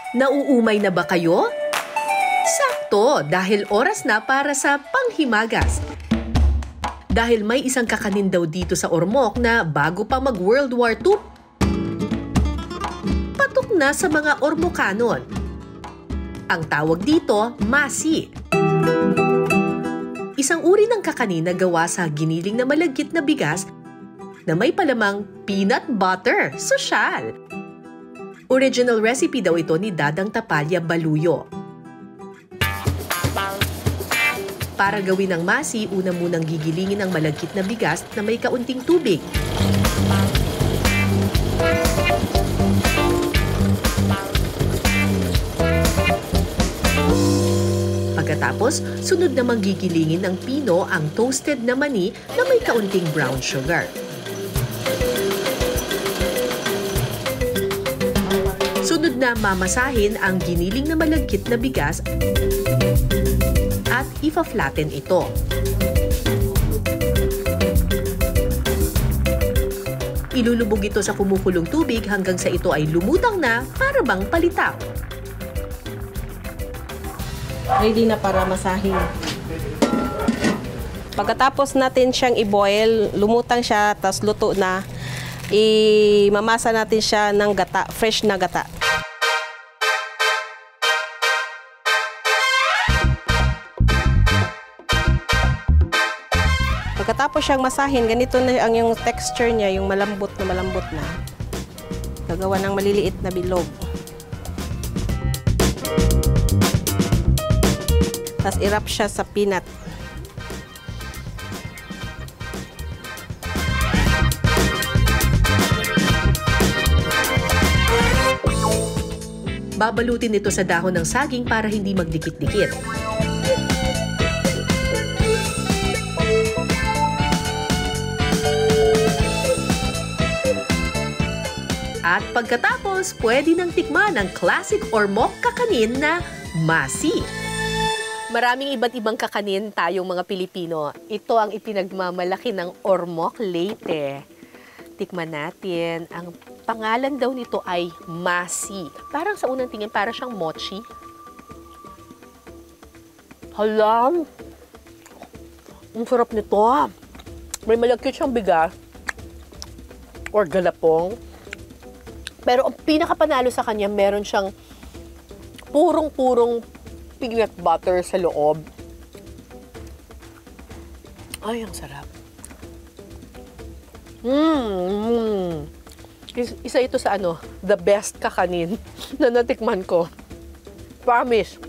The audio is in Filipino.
Nauumay na ba kayo? Sakto, dahil oras na para sa panghimagas. Dahil may isang kakanin daw dito sa Ormoc na bago pa mag-World War II, patok na sa mga Ormocanon. Ang tawag dito, masi. Isang uri ng kakanin na gawa sa giniling na malagkit na bigas na may palamang peanut butter, sosyal. Original recipe daw ito ni Dadang Tapalya Baluyo. Para gawin ang masi, una munang gigilingin ang malagkit na bigas na may kaunting tubig. Pagkatapos, sunod namang gigilingin ng pino ang toasted na mani na may kaunting brown sugar. Sunod na mamasahin ang giniling na malagkit na bigas at ifa-flatten ito. Ilulubog ito sa kumukulong tubig hanggang sa ito ay lumutang na para bang palitaw. Ready na para masahin. Pagkatapos natin siyang i-boil, lumutang siya, tas luto na, mamasa natin siya ng gata, fresh na gata. Pagkatapos siyang masahin, ganito na ang yung texture niya, yung malambot na. Gagawa ng maliliit na bilog. Tapos i-wrap siya sa peanut. Babalutin ito sa dahon ng saging para hindi magdikit-dikit. At pagkatapos, pwede nang tikman ang classic Ormoc kakanin na masi. Maraming iba't ibang kakanin tayong mga Pilipino. Ito ang ipinagmamalaki ng Ormoc Leyte. Tikman natin. Ang pangalan daw nito ay masi. Parang sa unang tingin, parang siyang mochi. Hala! Ang sarap nito. May malagkit siyang bigas or galapong. Pero ang pinakapanalo sa kanya, meron siyang purong-purong peanut butter sa loob. Ay, ang sarap. Isa ito sa the best kakanin na natikman ko. Promise.